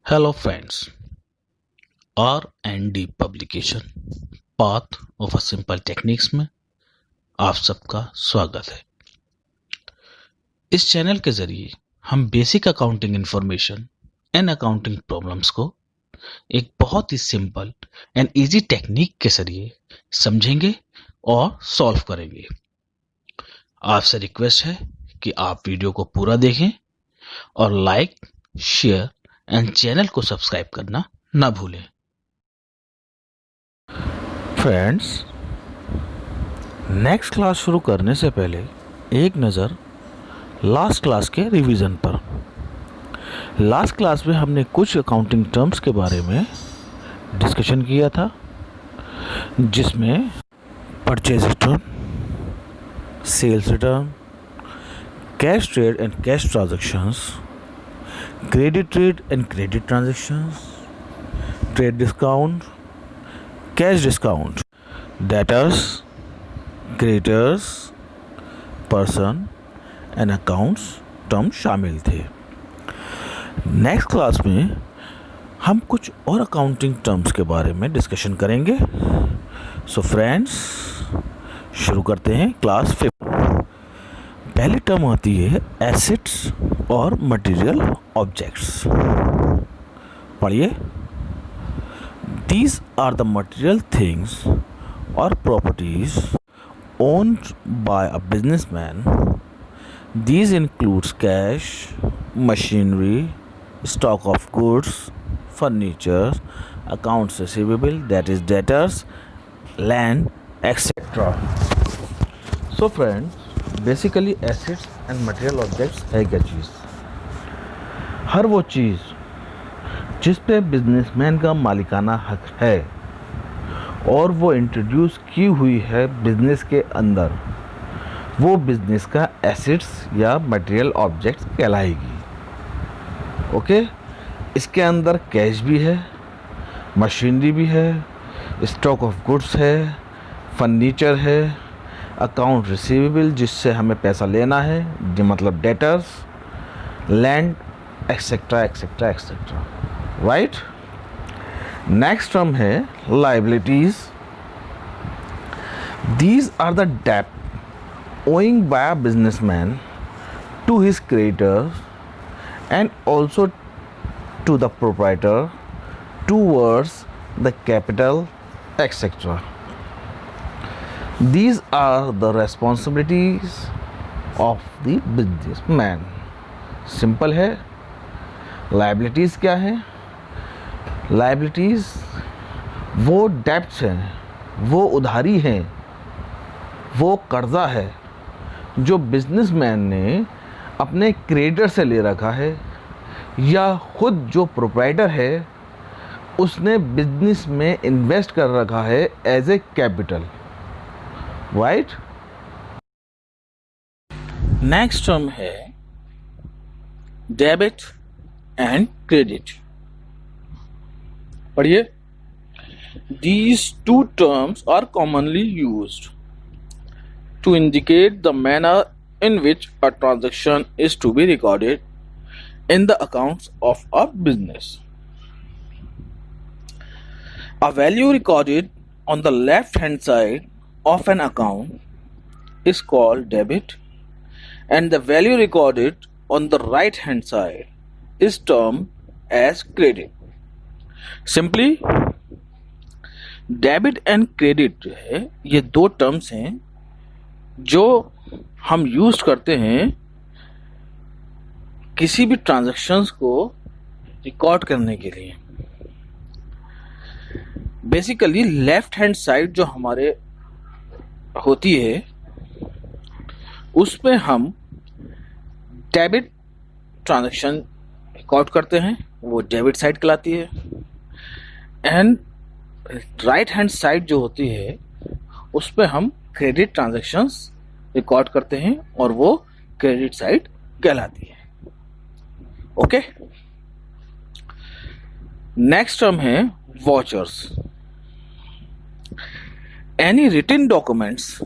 Hello friends, R&D publication path of a simple techniques में आप सबका स्वागत है। इस चैनल के जरिए हम basic accounting information and accounting problems को एक बहुत ही सिंपल एंड इजी टेक्निक के जरिए समझेंगे और सॉल्व करेंगे। आपसे रिक्वेस्ट है कि आप वीडियो को पूरा देखें और लाइक, शेयर एंड चैनल को सब्सक्राइब करना ना भूलें। फ्रेंड्स, नेक्स्ट क्लास शुरू करने से पहले एक नज़र लास्ट क्लास के रिवीजन पर। लास्ट क्लास में हमने कुछ अकाउंटिंग टर्म्स के बारे में डिस्कशन किया था, जिसमें purchase return, sales return, cash trade and cash transactions, credit trade and credit transactions, trade discount, cash discount, debtors, creditors, person and accounts term शामिल थे। नेक्स्ट क्लास में हम कुछ और अकाउंटिंग टर्म्स के बारे में डिस्कशन करेंगे। सो फ्रेंड्स, शुरू करते हैं क्लास 5। पहली टर्म आती है एसेट्स और मटेरियल ऑब्जेक्ट्स। पढ़िए। These are the material things or properties owned by a businessman. These includes cash, machinery, stock of goods, furniture, accounts receivable, that is debtors, land, etc. So friends, basically assets and material objects है क्या चीज़? हर वो चीज़ जिस पे businessman का मालिकाना हक है और वो इंट्रोड्यूस की हुई है बिजनेस के अंदर, वो बिजनेस का एसेट्स या मटेरियल ऑब्जेक्ट्स कहलाएगी। ओके, इसके अंदर कैश भी है, मशीनरी भी है, स्टॉक ऑफ गुड्स है, फर्नीचर है, अकाउंट रिसीवेबल जिससे हमें पैसा लेना है, जो मतलब debtors, land, etcetera etcetera etcetera. Right. Next term है liabilities. These are the debt owing by a businessman to his creditors and also to the proprietor towards the capital etcetera. These are the responsibilities of the businessman. Simple है। Liabilities क्या है? Liabilities वो debts हैं, वो उधारी हैं, वो कर्जा है जो बिजनेसमैन ने अपने क्रेडिटर से ले रखा है, या खुद जो प्रोप्राइटर है उसने बिजनेस में इन्वेस्ट कर रखा है as a capital. Right. Next term है डेबिट एंड क्रेडिट। पढ़िए। These two terms are commonly used to indicate the manner in which a transaction is to be recorded in the accounts of a business. A value recorded on the left hand side of an account is called debit, and the value recorded on the right hand side is termed as credit. Simply, debit and credit जो है, ये दो terms हैं जो हम use करते हैं किसी भी ट्रांजैक्शंस को रिकॉर्ड करने के लिए। बेसिकली लेफ्ट हैंड साइड जो हमारे होती है उस पे हम डेबिट ट्रांजैक्शन रिकॉर्ड करते हैं, वो डेबिट साइड कहलाती है। एंड राइट हैंड साइड जो होती है उस पे हम क्रेडिट ट्रांजैक्शंस रिकॉर्ड करते हैं और वो क्रेडिट साइड कहलाती है। ओके। नेक्स्ट टर्म है vouchers. Any written documents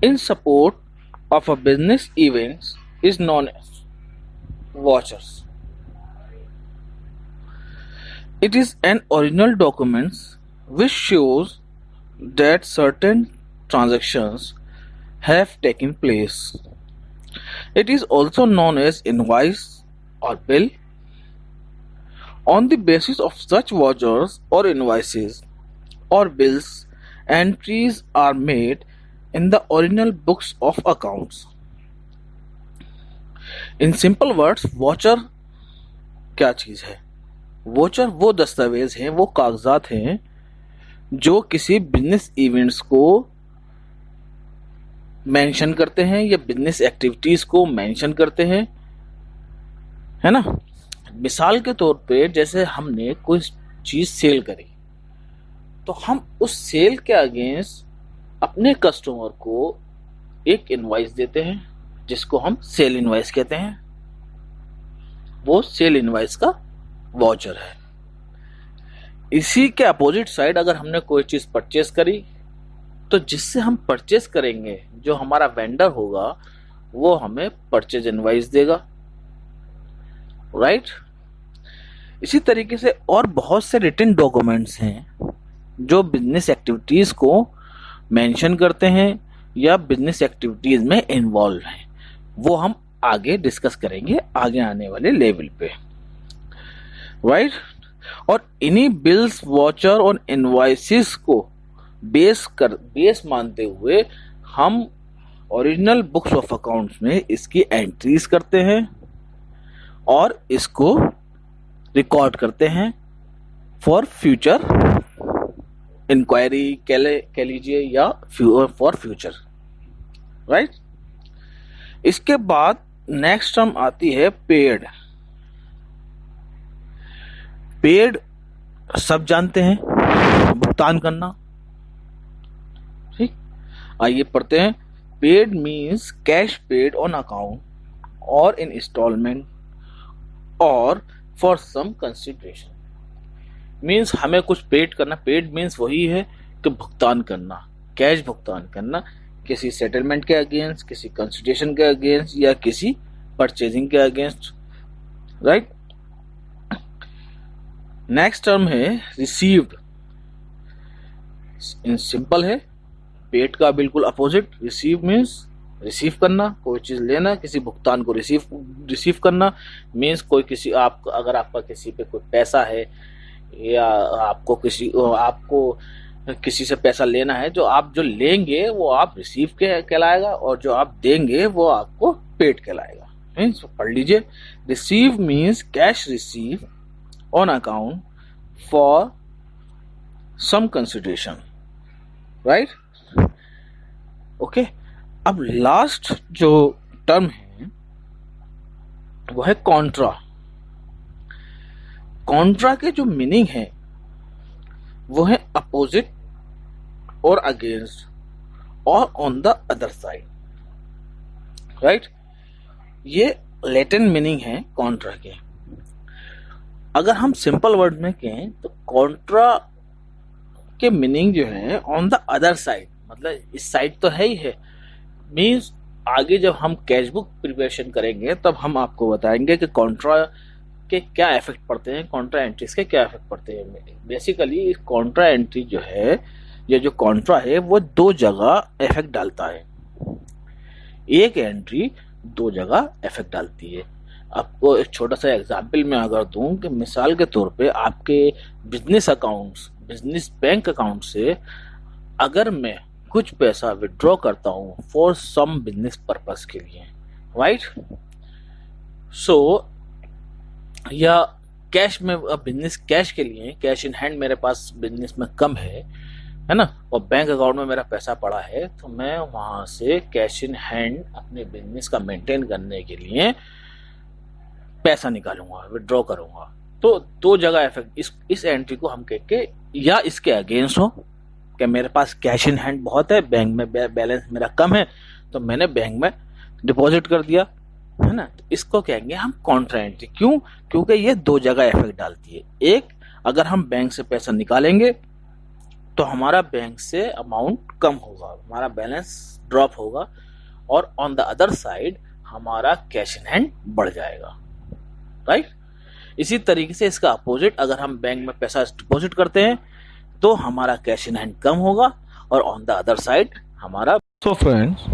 in support of a business events is known as vouchers. It is an original document which shows that certain transactions have taken place. It is also known as invoice or bill. On the basis of such vouchers or invoices or bills, entries are made in the original books of accounts. In simple words, voucher क्या चीज़ है? Voucher वो दस्तावेज हैं, वो कागजात हैं जो किसी बिजनेस इवेंट्स को मेंशन करते हैं या बिजनेस एक्टिविटीज को मेंशन करते हैं, है ना। मिसाल के तौर पे जैसे हमने कोई चीज सेल करी तो हम उस सेल के अगेंस्ट अपने कस्टमर को एक इनवॉइस देते हैं जिसको हम सेल इनवॉइस कहते हैं। वो सेल इनवॉइस का वाउचर है। इसी के अपोजिट साइड अगर हमने कोई चीज परचेस करी तो जिससे हम परचेस करेंगे, जो हमारा वेंडर होगा वो हमें परचेज इनवॉइस देगा, राइट। इसी तरीके से और बहुत से रिटन डॉक्यूमेंट्स हैं जो बिजनेस एक्टिविटीज को मेंशन करते हैं या बिजनेस एक्टिविटीज में इन्वॉल्व हैं। वो हम आगे डिस्कस करेंगे आगे आने वाले लेवल पे, राइट। और इन्हीं बिल्स, वाउचर और इनवॉइसेस को बेस मानते हुए हम ओरिजिनल बुक्स ऑफ अकाउंट्स में इसकी एंट्रीज करते हैं और इसको रिकॉर्ड करते हैं फॉर फ्यूचर इंक्वायरी कह लीजिए या फॉर फ्यूचर, राइट। इसके बाद नेक्स्ट टर्म आती है पेड। पेड सब जानते हैं, भुगतान करना, ठीक। आइए पढ़ते हैं। Paid means cash paid on account और इन इंस्टॉलमेंट और फॉर सम कंसिडरेशन। मीन्स हमें कुछ पेड करना। पेड मीन्स वही है कि भुगतान करना, कैश भुगतान करना किसी सेटलमेंट के अगेंस्ट, किसी कंसिडरेशन के अगेंस्ट या किसी परचेजिंग के अगेंस्ट, राइट। नेक्स्ट टर्म है रिसीव्ड। इन सिंपल है, पेड का बिल्कुल अपोजिट। रिसीव मीन्स रिसीव करना, कोई चीज लेना, किसी भुगतान को रिसीव करना। मीन्स कोई किसी अगर आपका किसी पे कोई पैसा है या आपको किसी से पैसा लेना है, जो आप जो लेंगे वो आप रिसीव कहलाएगा और जो आप देंगे वो आपको पेड कहलाएगा। मीन्स पढ़ लीजिए। Receive means cash receive on account for some consideration, right, okay. अब लास्ट जो टर्म है वो है कॉन्ट्रा। कॉन्ट्रा के जो मीनिंग है वो है अपोजिट और अगेंस्ट और on the other side, right. ये लैटिन मीनिंग है कॉन्ट्रा के। अगर हम सिंपल वर्ड में कहें तो कॉन्ट्रा के मीनिंग जो है ऑन द अदर साइड, मतलब इस साइड तो है ही है। मीन्स आगे जब हम कैश बुक प्रिपरेशन करेंगे तब हम आपको बताएंगे कि कॉन्ट्रा के क्या इफेक्ट पड़ते हैं, कॉन्ट्रा एंट्रीज के क्या इफेक्ट पड़ते हैं। बेसिकली कॉन्ट्रा एंट्री जो है, ये जो कॉन्ट्रा है वो दो जगह इफेक्ट डालता है। एक एंट्री दो जगह इफेक्ट डालती है। आपको एक छोटा सा एग्जाम्पल मैं अगर दूं कि मिसाल के तौर पे आपके business accounts, business bank account से अगर मैं कुछ पैसा विड्रॉ करता हूं फॉर सम बिजनेस पर्पस के लिए, राइट, सो या कैश में बिजनेस कैश के लिए, कैश इन हैंड मेरे पास बिजनेस में कम है ना, और बैंक अकाउंट में मेरा पैसा पड़ा है, तो मैं वहां से कैश इन हैंड अपने बिजनेस का मेंटेन करने के लिए पैसा निकालूंगा, विड्रॉ करूंगा। तो दो जगह इफेक्ट इस एंट्री को हम कह के या इसके अगेंस्ट हो कि मेरे पास कैश इन हैंड बहुत है, बैंक में बैलेंस मेरा कम है, तो मैंने बैंक में डिपॉजिट कर दिया, है ना। तो इसको कहेंगे हम कॉन्ट्रा एंट्री। क्यों? क्योंकि ये दो जगह इफेक्ट डालती है। एक, अगर हम बैंक से पैसा निकालेंगे तो हमारा बैंक से अमाउंट कम होगा, हमारा बैलेंस ड्रॉप होगा, और ऑन द अदर साइड हमारा कैश इन हैंड बढ़ जाएगा, राइट। इसी तरीके से इसका अपोजिट, अगर हम बैंक में पैसा डिपॉजिट करते हैं तो हमारा कैश इन हैंड कम होगा और ऑन द अदर साइड हमारा। सो फ्रेंड्स,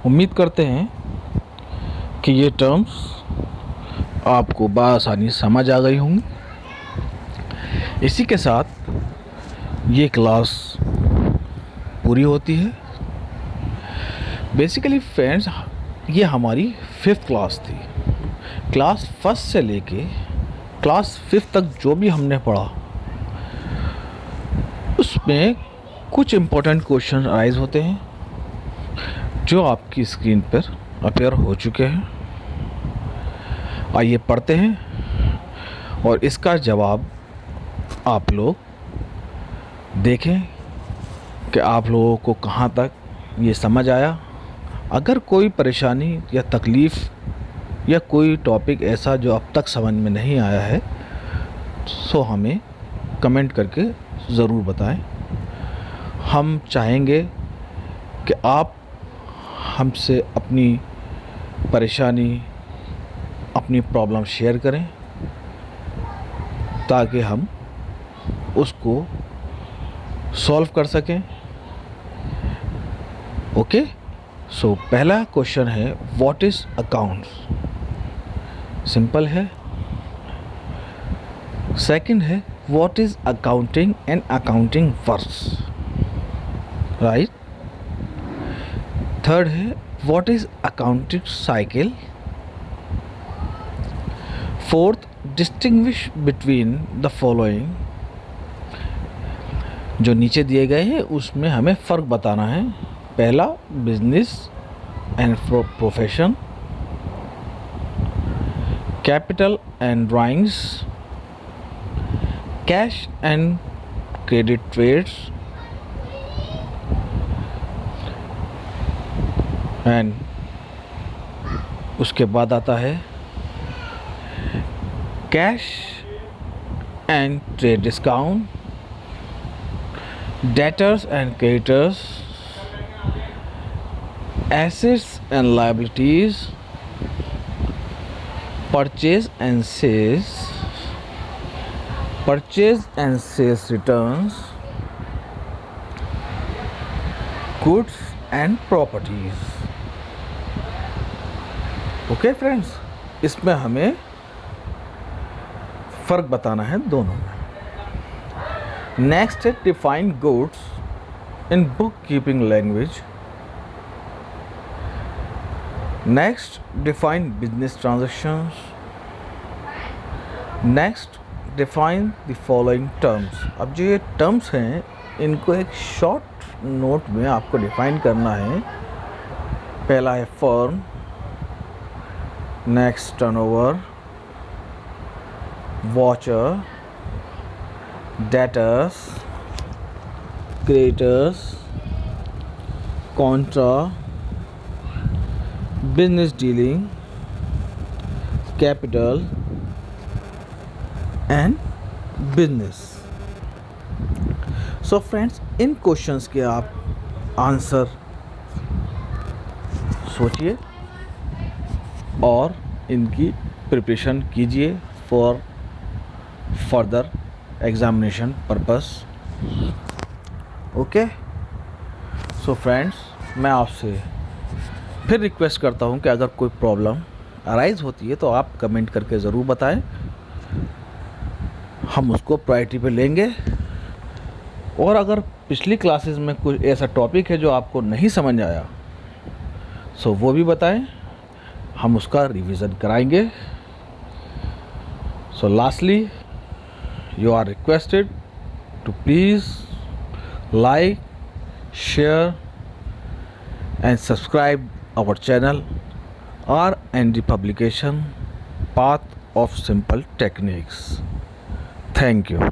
उम्मीद करते हैं कि ये टर्म्स आपको बआसानी समझ आ गई होंगी। इसी के साथ ये क्लास पूरी होती है। बेसिकली फ्रेंड्स, ये हमारी 5th क्लास थी। क्लास 1 से लेके क्लास 5 तक जो भी हमने पढ़ा उसमें कुछ इम्पोर्टेंट क्वेश्चन राइज होते हैं जो आपकी स्क्रीन पर अपीयर हो चुके हैं। आइए पढ़ते हैं और इसका जवाब आप लोग देखें कि आप लोगों को कहाँ तक ये समझ आया। अगर कोई परेशानी या तकलीफ़ या कोई टॉपिक ऐसा जो अब तक समझ में नहीं आया है सो हमें कमेंट करके ज़रूर बताएं। हम चाहेंगे कि आप हमसे अपनी परेशानी, अपनी प्रॉब्लम शेयर करें ताकि हम उसको सॉल्व कर सकें। ओके, सो पहला क्वेश्चन है व्हाट इज़ अकाउंट्स। सिंपल है। सेकंड है what is accounting and accounting works, right. Third है what is accounting cycle. Fourth, distinguish between the following. जो नीचे दिए गए हैं उसमें हमें फ़र्क बताना है। पहला, business and profession, capital and drawings, cash and credit trades, and उसके बाद आता है cash and trade discount, debtors and creditors, assets and liabilities, purchase and sales, purchase and sales returns, goods and properties. Okay friends, इसमें हमें फ़र्क बताना है दोनों में। नेक्स्ट है define goods in book keeping language. Next, define business transactions. Next, define the following terms. अब जो ये टर्म्स हैं इनको एक शॉर्ट नोट में आपको डिफाइन करना है। पहला है firm, next turnover, voucher, debtors, creditors, contra, business dealing, capital and business. So friends, इन क्वेश्चंस के आप आंसर सोचिए और इनकी प्रिपरेशन कीजिए for further examination purpose. Okay, so friends, मैं आपसे फिर रिक्वेस्ट करता हूं कि अगर कोई प्रॉब्लम अराइज होती है तो आप कमेंट करके ज़रूर बताएं। हम उसको प्रायोरिटी पे लेंगे। और अगर पिछली क्लासेस में कोई ऐसा टॉपिक है जो आपको नहीं समझ आया सो वो भी बताएं, हम उसका रिवीजन कराएंगे। सो lastly, you are requested to please like, share and subscribe our channel R&D publication Path of Simple Techniques. Thank you.